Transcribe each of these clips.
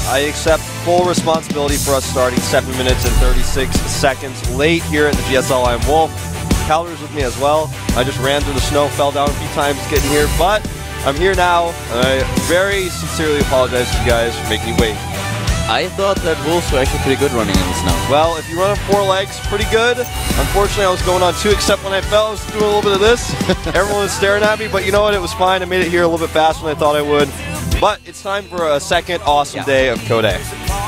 I accept full responsibility for us starting 7 minutes and 36 seconds late here at the GSL. I'm Wolf. Calder's with me as well. I just ran through the snow, fell down a few times getting here, but I'm here now, and I very sincerely apologize to you guys for making you wait. I thought that wolves were actually pretty good running in the snow. Well, if you run on 4 legs, pretty good. Unfortunately, I was going on 2, except when I fell, I was doing a little bit of this. Everyone was staring at me, but you know what? It was fine. I made it here a little bit faster than I thought I would. But it's time for a second awesome day of Code A.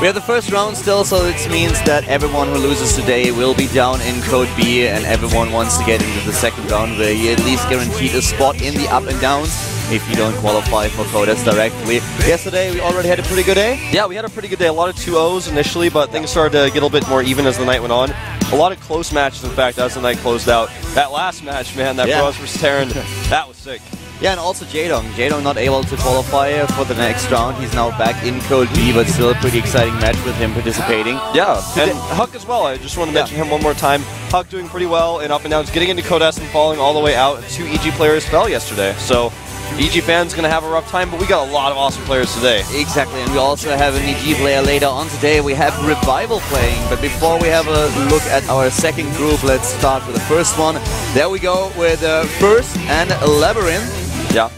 We have the first round still, so this means that everyone who loses today will be down in Code B, and everyone wants to get into the second round where you at least guaranteed a spot in the up and downs if you don't qualify for Code S directly. Yesterday we already had a pretty good day. Yeah, we had a pretty good day. A lot of 2-0s initially, but things started to get a little bit more even as the night went on. A lot of close matches, in fact, as the night closed out. That last match, man, that Bros vs. Terran, that was sick. Yeah, and also Jaedong. Jaedong not able to qualify for the next round. He's now back in Code B, but still a pretty exciting match with him participating. Yeah, and Huck as well. I just want to mention him one more time. Huck doing pretty well in up and downs, getting into Code S and falling all the way out. 2 EG players fell yesterday, so EG fans going to have a rough time, but we got a lot of awesome players today. Exactly, and we also have an EG player later on today. We have Revival playing, but before we have a look at our second group, let's start with the first one. There we go with First and LabyRinth. Yeah,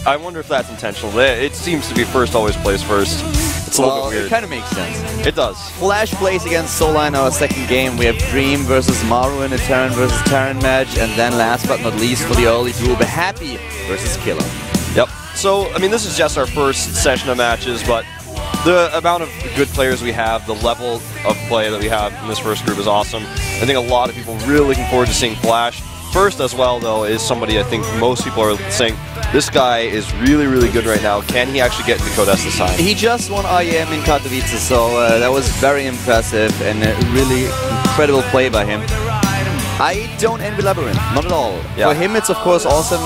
I wonder if that's intentional. It seems to be First always plays first. It's a little bit weird. It kind of makes sense. It does. Flash plays against Sola in our second game. We have Dream versus Maru in a Terran versus Terran match. And then last but not least for the early group, Happy versus Killer. Yep. So, I mean, this is just our first session of matches, but the amount of good players we have, the level of play that we have in this first group is awesome. I think a lot of people are really looking forward to seeing Flash. First as well, though, is somebody I think most people are saying, this guy is really, really good right now. Can he actually get into Code S this time? He just won IEM in Katowice, so that was very impressive and a really incredible play by him. I don't envy LabyRinth, not at all. Yeah. For him, it's of course awesome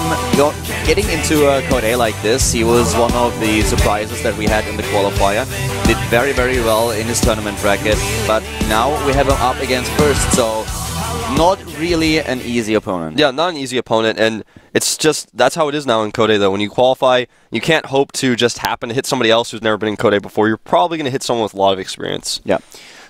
getting into Code A like this. He was one of the surprises that we had in the qualifier. Did very, very well in his tournament bracket, but now we have him up against First, so not really an easy opponent. Yeah, not an easy opponent, and it's just, that's how it is now in Code A, though. When you qualify, you can't hope to just happen to hit somebody else who's never been in Code A before. You're probably going to hit someone with a lot of experience. Yeah.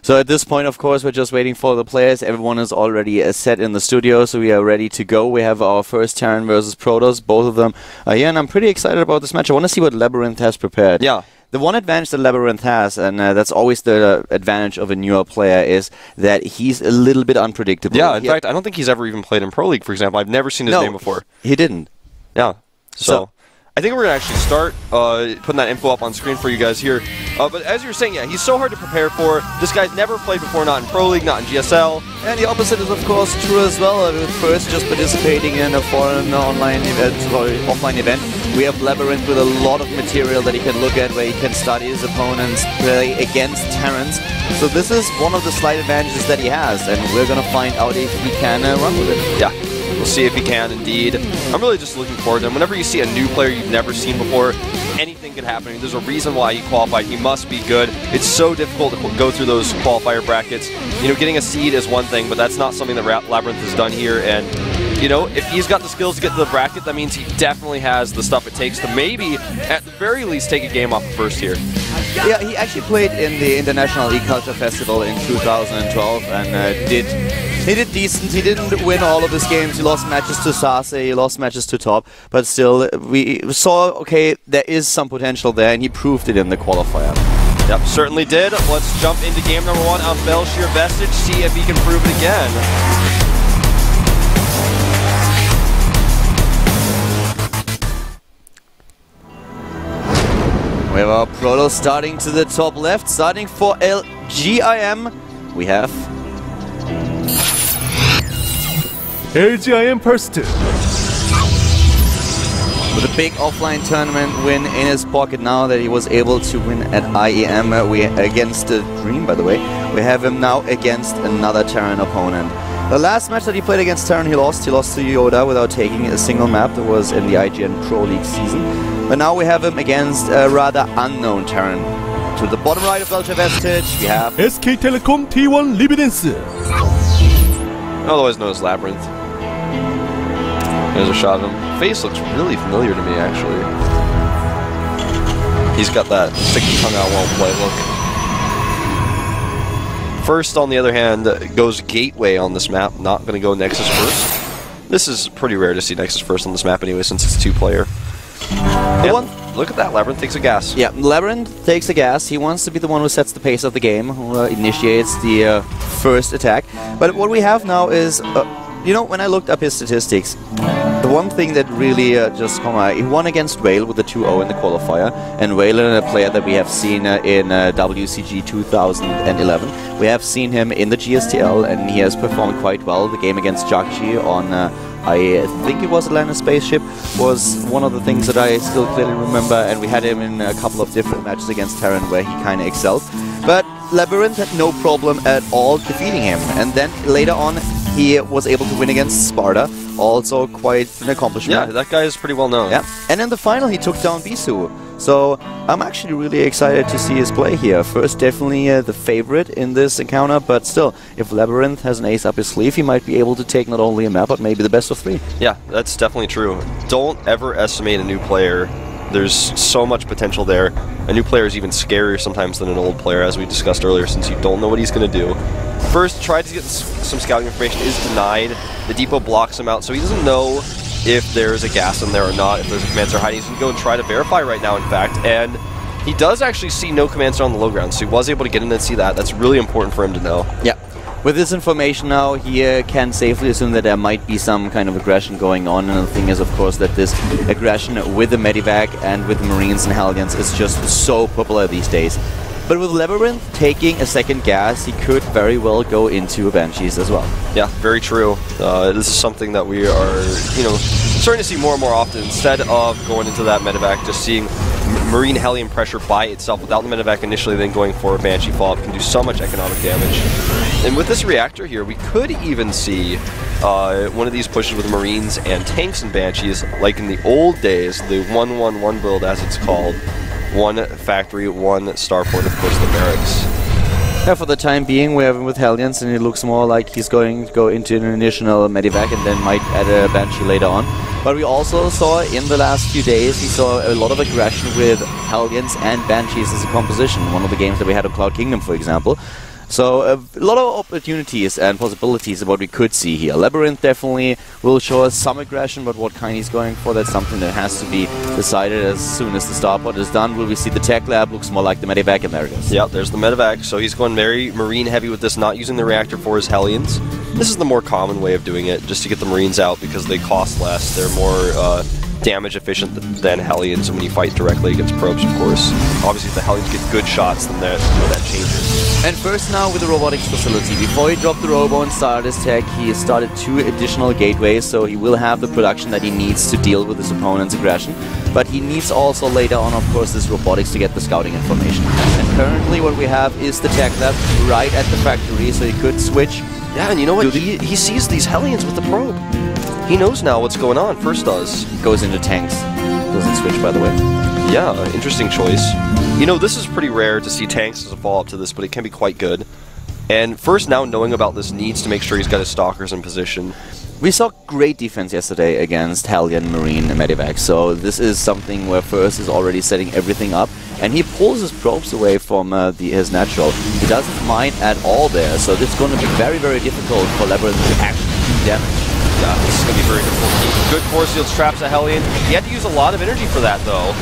So at this point, of course, we're just waiting for the players. Everyone is already set in the studio, so we are ready to go. We have our first Terran versus Protoss. Both of them are here, and I'm pretty excited about this match. I want to see what LabyRinth has prepared. Yeah. The one advantage that LabyRinth has, and that's always the advantage of a newer player, is that he's a little bit unpredictable. Yeah, in fact, I don't think he's ever even played in Pro League, for example. I've never seen his name before. He didn't. Yeah. So I think we're going to actually start putting that info up on screen for you guys here. But as you were saying, yeah, he's so hard to prepare for. This guy's never played before, not in Pro League, not in GSL. And the opposite is, of course, true as well. With First just participating in a foreign online event, sorry, offline event, we have LabyRinth with a lot of material that he can look at, where he can study his opponents, play against Terrans. So this is one of the slight advantages that he has, and we're going to find out if he can run with it. Yeah. We'll see if he can, indeed. I'm really just looking forward to him. Whenever you see a new player you've never seen before, anything can happen. There's a reason why he qualified. He must be good. It's so difficult to go through those qualifier brackets. You know, getting a seed is one thing, but that's not something that LabyRinth has done here. And, you know, if he's got the skills to get to the bracket, that means he definitely has the stuff it takes to maybe, at the very least, take a game off of First here. Yeah, he actually played in the International E-Culture Festival in 2012 and he did decent. He didn't win all of his games. He lost matches to Sase, he lost matches to Top, but still, we saw, okay, there is some potential there, and he proved it in the qualifier. Yep, certainly did. Let's jump into game number 1 on Belshir Vestige, see if he can prove it again. We have our Protoss starting to the top left, starting for LGIM. We have LGIM First. With a big offline tournament win in his pocket now that he was able to win at IEM against Dream, by the way. We have him now against another Terran opponent. The last match that he played against Terran, he lost to Yoda without taking a single map. That was in the IGN Pro League season. But now we have him against a rather unknown Terran. To the bottom right of Belshir Vestige, we have SK Telecom T1 LabyRinth. Otherwise known as LabyRinth. There's a shot of him. Face looks really familiar to me, actually. He's got that stick your tongue out, won't play look. First, on the other hand, goes Gateway on this map. Not going to go Nexus first. This is pretty rare to see Nexus first on this map anyway, since it's 2-player. Look at that, LabyRinth takes a gas. Yeah, LabyRinth takes a gas. He wants to be the one who sets the pace of the game, who initiates the first attack. But what we have now is, you know, when I looked up his statistics, the one thing that really just come out, he won against Whale with the 2-0 in the qualifier, and Whale is a player that we have seen in WCG 2011. We have seen him in the GSTL, and he has performed quite well. The game against Jakji on, I think it was Atlantis Spaceship, was one of the things that I still clearly remember, and we had him in a couple of different matches against Terran where he kind of excelled. But LabyRinth had no problem at all defeating him, and then later on he was able to win against Sparta, also quite an accomplishment. Yeah, that guy is pretty well known. Yeah, and in the final he took down Bisu. So I'm actually really excited to see his play here. First, definitely the favorite in this encounter, but still, if LabyRinth has an ace up his sleeve, he might be able to take not only a map, but maybe the best of 3. Yeah, that's definitely true. Don't ever estimate a new player. There's so much potential there. A new player is even scarier sometimes than an old player, as we discussed earlier, since you don't know what he's going to do. First, tried to get some scouting information, is denied. The depot blocks him out, so he doesn't know if there's a gas in there or not, if there's a command center hiding. He's going to go and try to verify right now, in fact, and he does actually see no command center on the low ground, so he was able to get in and see that. That's really important for him to know. Yeah. With this information now, he can safely assume that there might be some kind of aggression going on, and the thing is, of course, that this aggression with the Medivac and with the Marines and Hellions is just so popular these days. But with LabyRinth taking a second gas, he could very well go into Banshees as well. Yeah, very true. This is something that we are, you know, starting to see more and more often. Instead of going into that medevac, just seeing Marine Hellion pressure by itself without the medevac initially, then going for a Banshee follow-up can do so much economic damage. And with this reactor here, we could even see one of these pushes with Marines and tanks and Banshees, like in the old days, the 1-1-1 build as it's called. 1 factory, 1 starport, of course the barracks. Yeah, for the time being we have him with Hellions, and it looks more like he's going to go into an initial Medivac and then might add a Banshee later on. But we also saw in the last few days, we saw a lot of aggression with Hellions and Banshees as a composition. One of the games that we had on Cloud Kingdom, for example. So a lot of opportunities and possibilities of what we could see here. LabyRinth definitely will show us some aggression, but what kind he's going for, that's something that has to be decided as soon as the starport is done. Will we see the tech lab? Looks more like the Medivac, and there it is. Yeah, there's the Medivac, so he's going very Marine heavy with this, not using the reactor for his Hellions. This is the more common way of doing it, just to get the Marines out because they cost less. They're more damage efficient than Hellions, and when you fight directly against probes, of course. Obviously, if the Hellions get good shots, then that changes. And first now with the robotics facility. Before he dropped the robo and started his tech, he started 2 additional gateways, so he will have the production that he needs to deal with his opponent's aggression. But he needs also later on, of course, this robotics to get the scouting information. And currently what we have is the tech lab right at the factory, so he could switch. Yeah, and you know what? He sees these Hellions with the probe. He knows now what's going on. First does. Goes into tanks. Doesn't switch, by the way. Yeah, interesting choice. You know, this is pretty rare to see tanks as a follow-up to this, but it can be quite good. And first, now knowing about this, needs to make sure he's got his stalkers in position. We saw great defense yesterday against Hellion, Marine, and Medivac, so this is something where First is already setting everything up, and he pulls his probes away from his natural. He doesn't mind at all there, so this is going to be very, very difficult for LabyRinth to actually do damage. Yeah, this is going to be very difficult. Good force fields traps a Hellion. He had to use a lot of energy for that, though.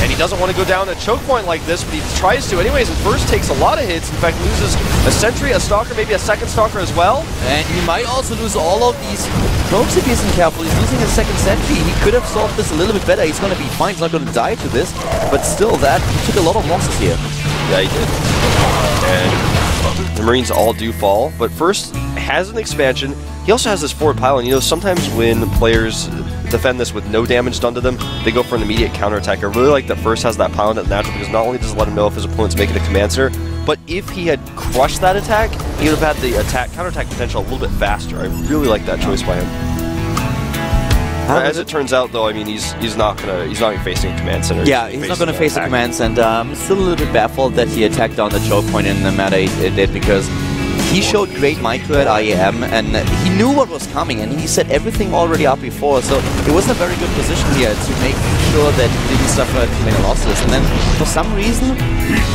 And he doesn't want to go down a choke point like this, but he tries to anyways, and First takes a lot of hits. In fact, loses a sentry, a stalker, maybe a second stalker as well. And he might also lose all of these probes if he isn't careful. He's losing a second sentry. He could have solved this a little bit better. He's going to be fine. He's not going to die to this. But still, he took a lot of losses here. Yeah, he did. And the Marines all do fall, but First has an expansion. He also has this forward pylon. You know, sometimes when players defend this with no damage done to them, they go for an immediate counterattack. I really like that First has that pylon at natural, because not only does it let him know if his opponent's making a command center, but if he had crushed that attack, he would have had the counterattack potential a little bit faster. I really like that choice by him. As it turns out, though, I mean, he's not gonna be facing a command center. Yeah, he's not gonna face a command center. I'm still a little bit baffled that he attacked on the choke point in the meta he did, because he showed great micro at IEM, and he knew what was coming, and he set everything already up before, so it was in a very good position here to make sure that he didn't suffer too many losses. And then, for some reason,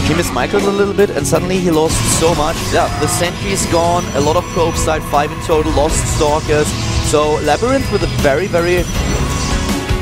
he mismicroed a little bit, and suddenly he lost so much. Yeah, the sentry's gone, a lot of probes died, 5 in total, lost Stalkers. So LabyRinth with a very, very...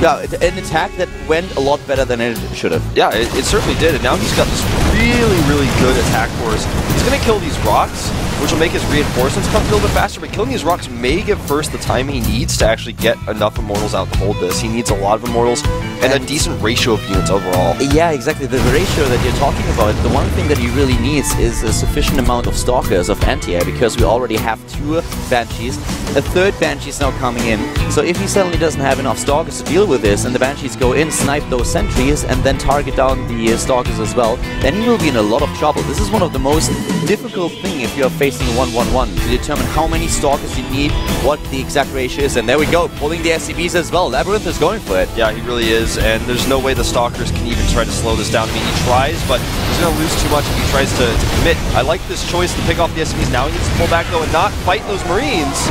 Yeah, an attack that went a lot better than it should have. Yeah, it certainly did, and now he's got this really, really good attack force. He's going to kill these rocks, which will make his reinforcements come a little bit faster, but killing these rocks may give First the time he needs to actually get enough Immortals out to hold this. He needs a lot of Immortals and a decent ratio of units overall. Yeah, exactly. The ratio that you're talking about, the one thing that he really needs is a sufficient amount of Stalkers, of anti-air, because we already have 2 Banshees. A 3rd Banshee is now coming in, so if he suddenly doesn't have enough Stalkers to deal with this, and the Banshees go in, snipe those sentries, and then target down the Stalkers as well, then he will be in a lot of trouble. This is one of the most difficult things if you're facing a 1-1-1, to determine how many Stalkers you need, what the exact ratio is, and there we go, pulling the SCVs as well. LabyRinth is going for it. Yeah, he really is, and there's no way the Stalkers can even try to slow this down. I mean, he tries, but he's going to lose too much if he tries to commit. I like this choice to pick off the SCVs. Now he needs to pull back, though, and not fight those Marines.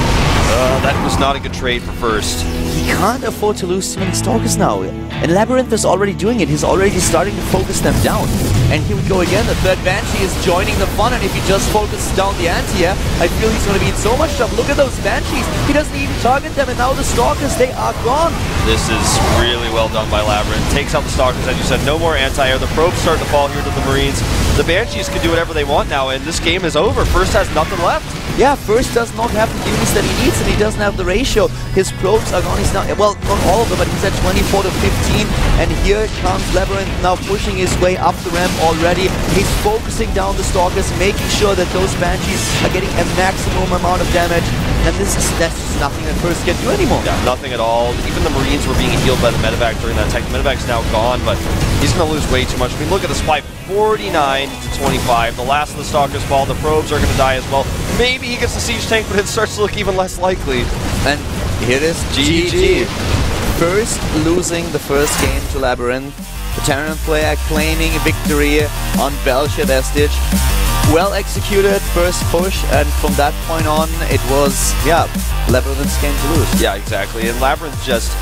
That was not a good trade for First. He can't afford to lose too many Stalkers now. And LabyRinth is already doing it. He's already starting to focus them down. And here we go again. The 3rd Banshee is joining the fun. And if he just focuses down the anti-air, I feel he's going to be in so much trouble. Look at those Banshees. He doesn't even target them. And now the Stalkers, they are gone. This is really well done by LabyRinth. Takes out the Stalkers, as you said. No more anti-air. The probes start to fall here to the Marines. The Banshees can do whatever they want now. And this game is over. First has nothing left. Yeah, First does not have the units that he needs, and he doesn't have the ratio. His probes are gone. He's now, well, not all of them, but he's at 24 to 15. And here comes LabyRinth now pushing his way up the ramp already. He's focusing down the Stalkers, making sure that those Banshees are getting a maximum amount of damage. And that's just nothing that First can do anymore. Yeah, nothing at all. Even the Marines were being healed by the medevac during that attack. The medevac's now gone, but he's going to lose way too much. I mean, look at the spike. 49 to 25. The last of the Stalkers fall. The probes are going to die as well. Maybe he gets the siege tank, but it starts to look even less likely. And here it is. GG. First losing the first game to LabyRinth. The Terran player claiming victory on Belcher Vestige. Well executed first push, and from that point on, it was, yeah, LabyRinth's game to lose. Yeah, exactly. And LabyRinth just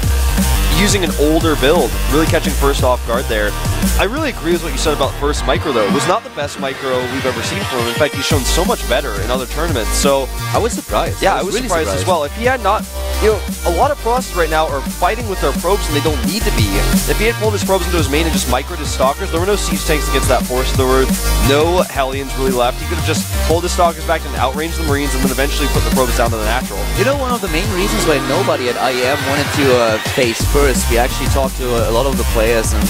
using an older build, really catching First off guard there. I really agree with what you said about First micro, though. It was not the best micro we've ever seen from him. In fact, he's shown so much better in other tournaments. So I was surprised. Yeah, I was really surprised as well. If he had not, you know, a lot of Process right now are fighting with their probes and they don't need to be. If he had pulled his probes into his main and just microed his Stalkers, there were no siege tanks against that force. There were no Hellions really left. He could have just pulled his Stalkers back and outrange the Marines and then eventually put the probes down to the natural. You know, one of the main reasons why nobody at IEM wanted to face First, we actually talked to a lot of the players and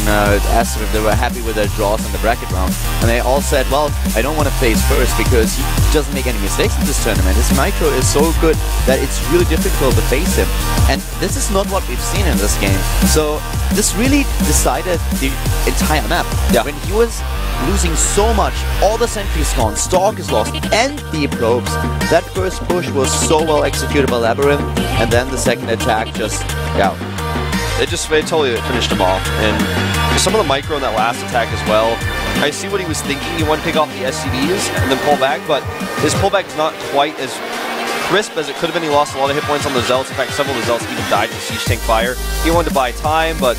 asked them if they were happy with their draws in the bracket round. And they all said, well, I don't want to face First because he doesn't make any mistakes in this tournament. His micro is so good that it's really difficult to face him. And this is not what we've seen in this game. So this really decided the entire map. Yeah. When he was losing so much, all the sentries gone, Stalkers lost, and the probes, that first push was so well executed by LabyRinth, and then the second attack just, yeah. It totally finished him off. And some of the micro in that last attack as well, I see what he was thinking. He wanted to pick off the SCVs and then pull back, but his pullback is not quite as crisp as it could have been. He lost a lot of hit points on the Zealots. In fact, several of the Zealots even died to siege tank fire. He wanted to buy time, but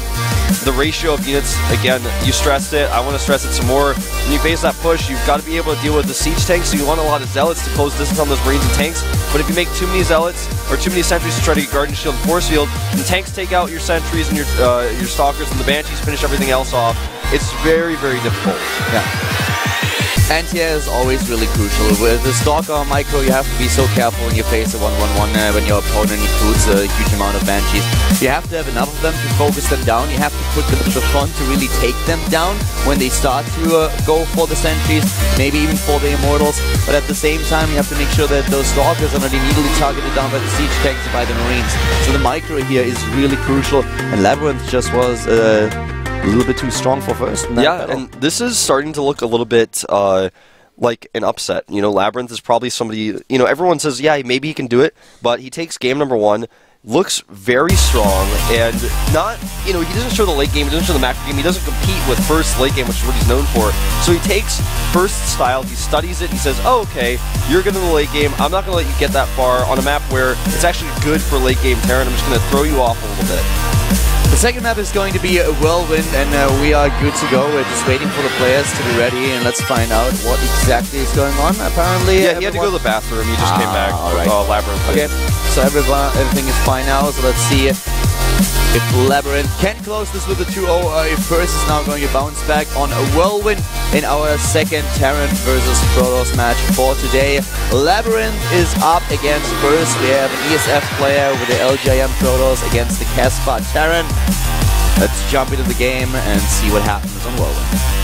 the ratio of units, again, you stressed it. I want to stress it some more. When you face that push, you've got to be able to deal with the siege tanks, so you want a lot of Zealots to close distance on those Marines and tanks. But if you make too many Zealots or too many sentries to try to get Guardian Shield and Force Field, and tanks take out your sentries and your Stalkers, and the Banshees finish everything else off, it's very, very difficult. Yeah. Anti-air is always really crucial. With the Stalker micro, you have to be so careful when you face a 1-1-1 when your opponent includes a huge amount of Banshees. You have to have enough of them to focus them down. You have to put them to the front to really take them down when they start to go for the sentries, maybe even for the Immortals. But at the same time, you have to make sure that those Stalkers are not immediately targeted down by the siege tanks and by the Marines. So the micro here is really crucial, and LabyRinth just was a little bit too strong for First. Yeah, and this is starting to look a little bit like an upset. You know, LabyRinth is probably somebody, you know, everyone says, yeah, maybe he can do it, but he takes game number 1. looks very strong, and not, you know, he doesn't show the late game, he doesn't show the macro game, he doesn't compete with first late game, which is what he's known for. So he takes first style, he studies it, he says, oh, okay, you're good in the late game, I'm not going to let you get that far on a map where it's actually good for late game Terran, I'm just going to throw you off a little bit. The second map is going to be a whirlwind, and we are good to go. We're just waiting for the players to be ready, and let's find out what exactly is going on. Apparently, yeah, he had to go to the bathroom. He just came back. All right. LabyRinth. Okay, so everything is fine now. So let's see if LabyRinth can close this with a 2-0. If First is now going to bounce back on a whirlwind in our second Terran versus Protoss match for today. LabyRinth is up against First. We have an ESF player with the LJM Protoss against the Caspar Terran. Let's jump into the game and see what happens on whirlwind.